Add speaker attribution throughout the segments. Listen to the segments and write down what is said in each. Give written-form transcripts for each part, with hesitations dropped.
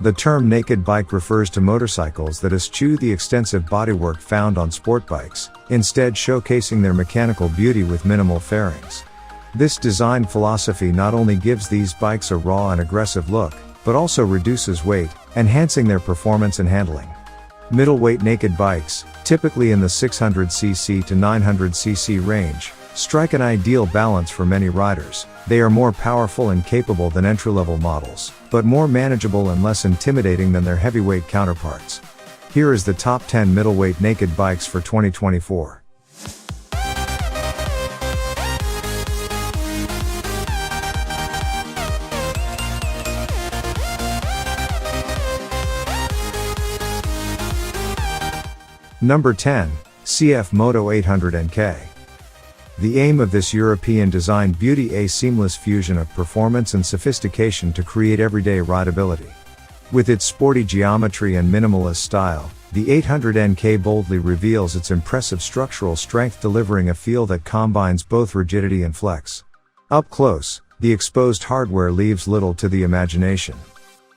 Speaker 1: The term naked bike refers to motorcycles that eschew the extensive bodywork found on sport bikes, instead showcasing their mechanical beauty with minimal fairings. This design philosophy not only gives these bikes a raw and aggressive look, but also reduces weight, enhancing their performance and handling. Middleweight naked bikes, typically in the 600cc to 900cc range, strike an ideal balance for many riders. They are more powerful and capable than entry-level models, but more manageable and less intimidating than their heavyweight counterparts. Here is the top 10 middleweight naked bikes for 2024. Number 10. CF Moto 800 NK. The aim of this European-designed beauty is a seamless fusion of performance and sophistication to create everyday rideability. With its sporty geometry and minimalist style, the 800 NK boldly reveals its impressive structural strength, delivering a feel that combines both rigidity and flex. Up close, the exposed hardware leaves little to the imagination.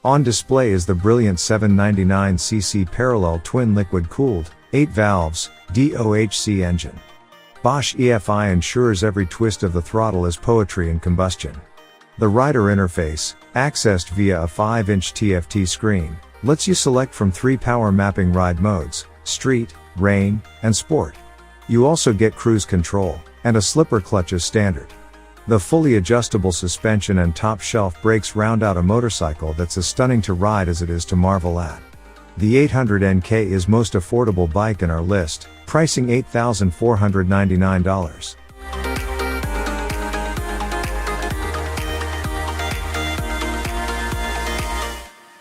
Speaker 1: On display is the brilliant 799cc parallel twin liquid-cooled, 8 valves, DOHC engine. Bosch EFI ensures every twist of the throttle is poetry in combustion. The rider interface, accessed via a 5-inch TFT screen, lets you select from 3 power mapping ride modes: street, rain, and sport. You also get cruise control, and a slipper clutch as standard. The fully adjustable suspension and top-shelf brakes round out a motorcycle that's as stunning to ride as it is to marvel at. The 800 NK is most affordable bike in our list, pricing $8,499.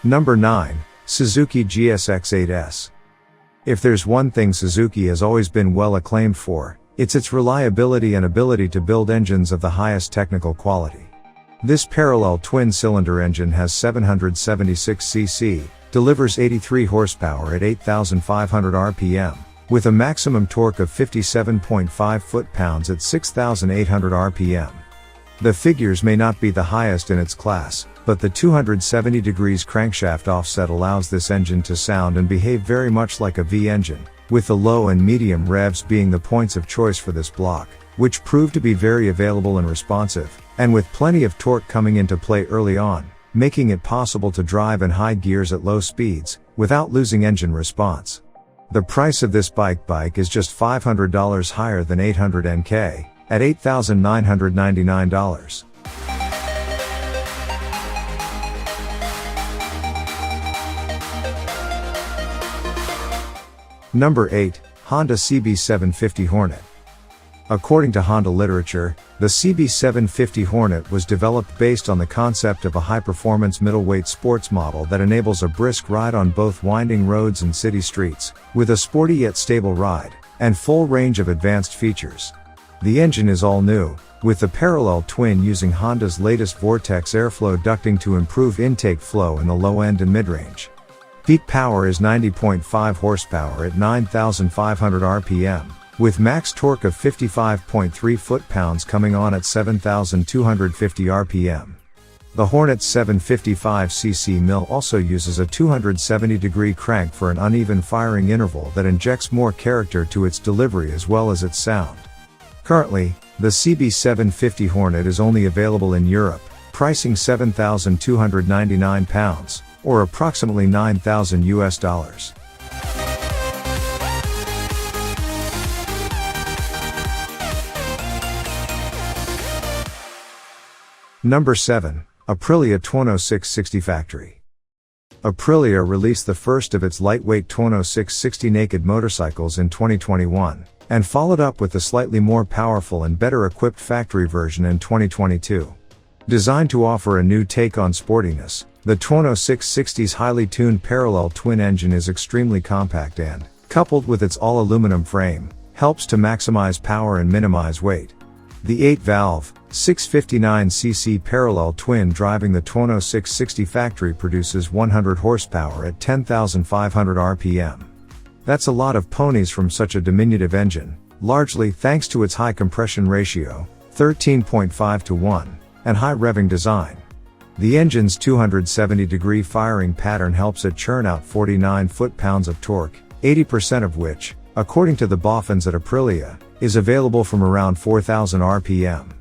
Speaker 1: Number 9. Suzuki GSX-8S. If there's one thing Suzuki has always been well acclaimed for, it's its reliability and ability to build engines of the highest technical quality. This parallel twin-cylinder engine has 776cc, delivers 83 horsepower at 8,500 RPM, with a maximum torque of 57.5 foot-pounds at 6,800 RPM. The figures may not be the highest in its class, but the 270 degrees crankshaft offset allows this engine to sound and behave very much like a V engine, with the low and medium revs being the points of choice for this block, which proved to be very available and responsive, and with plenty of torque coming into play early on, making it possible to drive in high gears at low speeds, without losing engine response. The price of this bike is just $500 higher than 800 NK, at $8,999. Number 8. Honda CB750 Hornet. According to Honda literature, the CB750 Hornet was developed based on the concept of a high-performance middleweight sports model that enables a brisk ride on both winding roads and city streets, with a sporty yet stable ride, and full range of advanced features. The engine is all new, with the parallel twin using Honda's latest Vortex airflow ducting to improve intake flow in the low end and mid-range. Peak power is 90.5 horsepower at 9,500 RPM. With max torque of 55.3 foot-pounds coming on at 7,250 RPM. The Hornet's 755cc mill also uses a 270-degree crank for an uneven firing interval that injects more character to its delivery as well as its sound. Currently, the CB750 Hornet is only available in Europe, pricing £7,299, or approximately $9,000 US. Number 7. Aprilia Tuono 660 Factory. Aprilia released the first of its lightweight Tuono 660 naked motorcycles in 2021, and followed up with the slightly more powerful and better equipped factory version in 2022. Designed to offer a new take on sportiness, the Tuono 660's highly tuned parallel twin engine is extremely compact and, coupled with its all-aluminum frame, helps to maximize power and minimize weight. The 8-valve, 659cc parallel twin driving the Tuono 660 Factory produces 100 horsepower at 10,500 RPM. That's a lot of ponies from such a diminutive engine, largely thanks to its high compression ratio, 13.5:1, and high revving design. The engine's 270-degree firing pattern helps it churn out 49 foot-pounds of torque, 80% of which, according to the boffins at Aprilia, is available from around 4,000 RPM.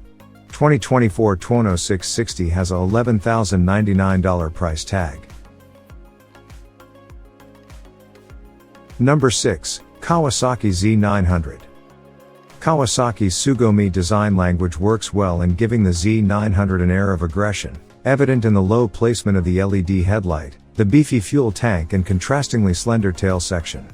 Speaker 1: 2024 Tuono 660 has a $11,099 price tag. Number 6. Kawasaki Z900. Kawasaki's Sugumi design language works well in giving the Z900 an air of aggression, evident in the low placement of the LED headlight, the beefy fuel tank and contrastingly slender tail section.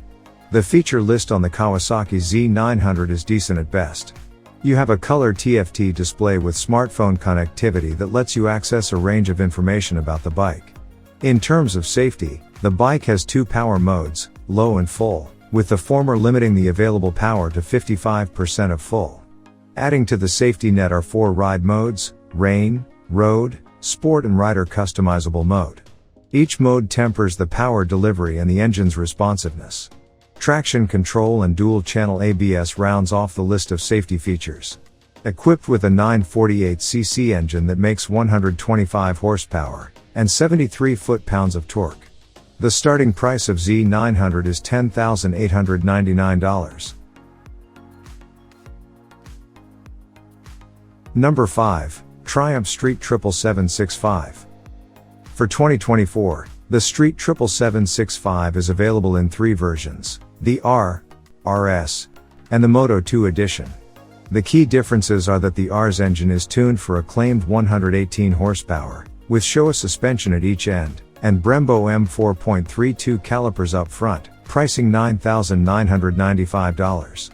Speaker 1: The feature list on the Kawasaki Z900 is decent at best. You have a color TFT display with smartphone connectivity that lets you access a range of information about the bike. In terms of safety, the bike has two power modes, low and full, with the former limiting the available power to 55% of full. Adding to the safety net are 4 ride modes: rain, road, sport and rider customizable mode. Each mode tempers the power delivery and the engine's responsiveness. Traction control and dual-channel ABS rounds off the list of safety features. Equipped with a 948cc engine that makes 125 horsepower and 73 foot-pounds of torque. The starting price of Z900 is $10,899. Number 5. Triumph Street 77765. For 2024, the Street 77765 is available in 3 versions: the R, RS, and the Moto 2 edition. The key differences are that the R's engine is tuned for a claimed 118 horsepower, with Showa suspension at each end, and Brembo M4.32 calipers up front, pricing $9,995.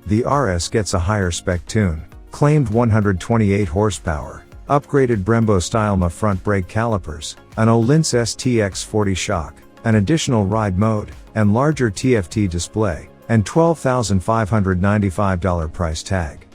Speaker 1: The RS gets a higher spec tune, claimed 128 horsepower, upgraded Brembo-style MA front brake calipers, an Öhlins STX40 shock, an additional ride mode, and larger TFT display, and $12,595 price tag.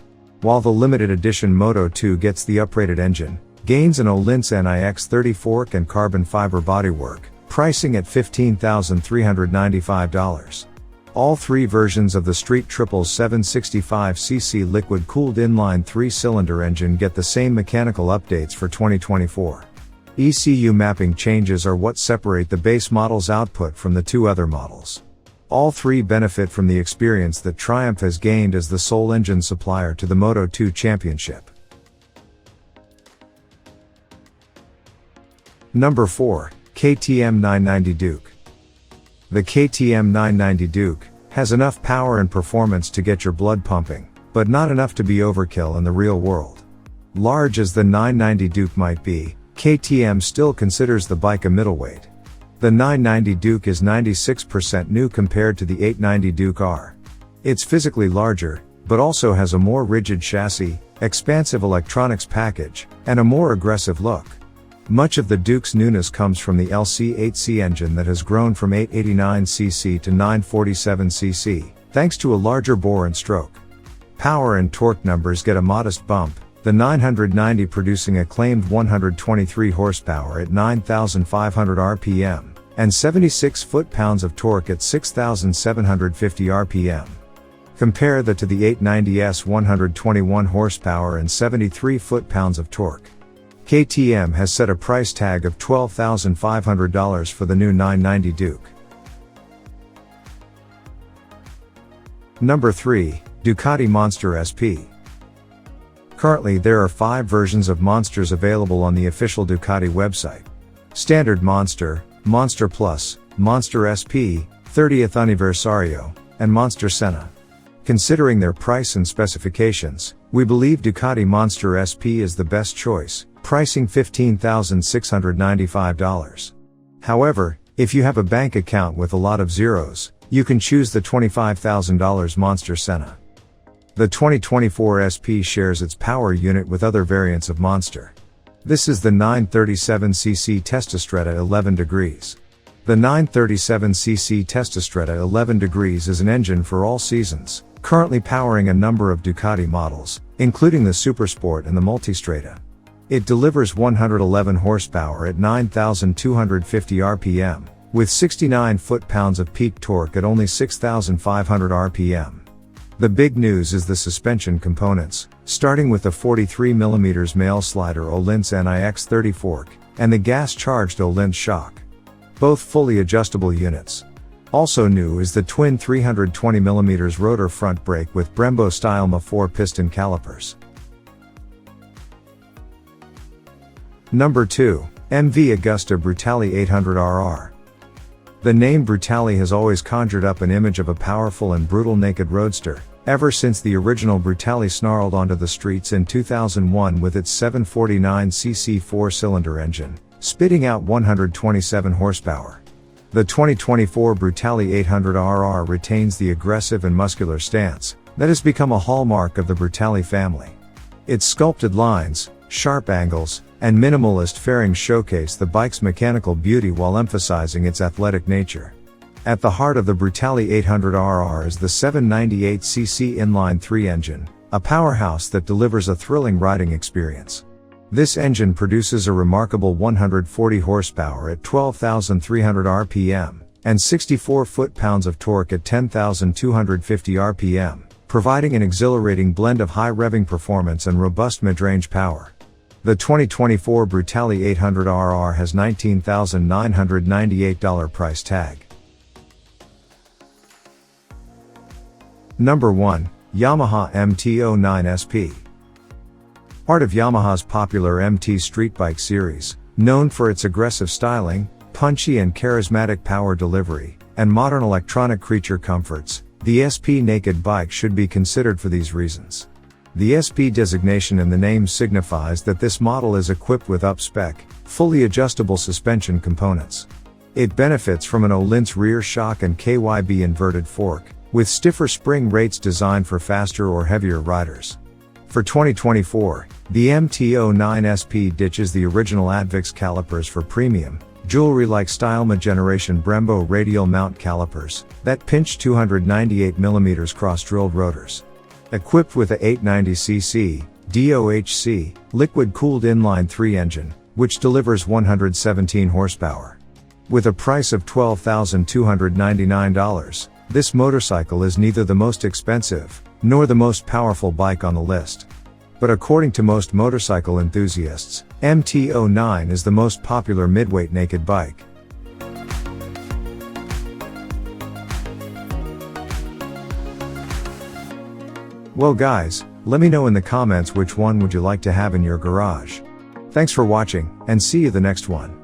Speaker 1: While the limited edition Moto 2 gets the uprated engine, gains an Öhlins NIX30 fork and carbon fiber bodywork, pricing at $15,395. All 3 versions of the Street 77765cc liquid-cooled inline 3-cylinder engine get the same mechanical updates for 2024. ECU mapping changes are what separate the base model's output from the 2 other models. All 3 benefit from the experience that Triumph has gained as the sole engine supplier to the Moto 2 Championship. Number 4. KTM 990 Duke. The KTM 990 Duke has enough power and performance to get your blood pumping, but not enough to be overkill in the real world. Large as the 990 Duke might be, KTM still considers the bike a middleweight. The 990 Duke is 96% new compared to the 890 Duke R. It's physically larger, but also has a more rigid chassis, expansive electronics package, and a more aggressive look. Much of the Duke's newness comes from the LC8C engine that has grown from 889cc to 947cc, thanks to a larger bore and stroke. Power and torque numbers get a modest bump, the 990 producing a claimed 123 horsepower at 9,500 RPM, and 76 foot-pounds of torque at 6,750 RPM. Compare that to the 890's 121 horsepower and 73 foot-pounds of torque. KTM has set a price tag of $12,500 for the new 990 Duke. Number 3. Ducati Monster SP. Currently there are 5 versions of Monsters available on the official Ducati website. Standard Monster, Monster Plus, Monster SP, 30th Anniversario, and Monster Senna. Considering their price and specifications, we believe Ducati Monster SP is the best choice, pricing $15,695. However, if you have a bank account with a lot of zeros, you can choose the $25,000 Monster Senna. The 2024 SP shares its power unit with other variants of Monster. This is the 937cc Testastretta 11 degrees. The 937cc Testastretta 11 degrees is an engine for all seasons, currently powering a number of Ducati models, including the Supersport and the Multistrada. It delivers 111 horsepower at 9,250 RPM, with 69 foot-pounds of peak torque at only 6,500 RPM. The big news is the suspension components, starting with the 43mm male slider Öhlins NIX30 fork, and the gas-charged O-Lynx shock. Both fully adjustable units. Also new is the twin 320mm rotor front brake with Brembo-style MA 4-piston calipers. Number 2. MV Agusta Brutale 800RR. The name Brutale has always conjured up an image of a powerful and brutal naked roadster, ever since the original Brutale snarled onto the streets in 2001 with its 749cc 4-cylinder engine, spitting out 127 horsepower. The 2024 Brutale 800RR retains the aggressive and muscular stance that has become a hallmark of the Brutale family. Its sculpted lines, sharp angles, and minimalist fairings showcase the bike's mechanical beauty while emphasizing its athletic nature. At the heart of the Brutale 800RR is the 798cc inline-3 engine, a powerhouse that delivers a thrilling riding experience. This engine produces a remarkable 140 horsepower at 12,300 RPM, and 64 foot-pounds of torque at 10,250 RPM, providing an exhilarating blend of high revving performance and robust mid-range power. The 2024 Brutale 800RR has $19,998 price tag. Number 1. Yamaha MT-09 SP. Part of Yamaha's popular MT street bike series, known for its aggressive styling, punchy and charismatic power delivery, and modern electronic creature comforts, the SP naked bike should be considered for these reasons. The SP designation in the name signifies that this model is equipped with up-spec, fully adjustable suspension components. It benefits from an O-Lynx rear shock and KYB inverted fork, with stiffer spring rates designed for faster or heavier riders. For 2024, the MT-09 SP ditches the original Advix calipers for premium, jewelry-like style mid-generation Brembo radial mount calipers that pinch 298mm cross-drilled rotors. Equipped with a 890cc, DOHC, liquid-cooled inline-3 engine, which delivers 117 horsepower. With a price of $12,299, this motorcycle is neither the most expensive, nor the most powerful bike on the list. But according to most motorcycle enthusiasts, MT-09 is the most popular midweight naked bike. Well guys, let me know in the comments which one would you like to have in your garage. Thanks for watching, and see you the next one.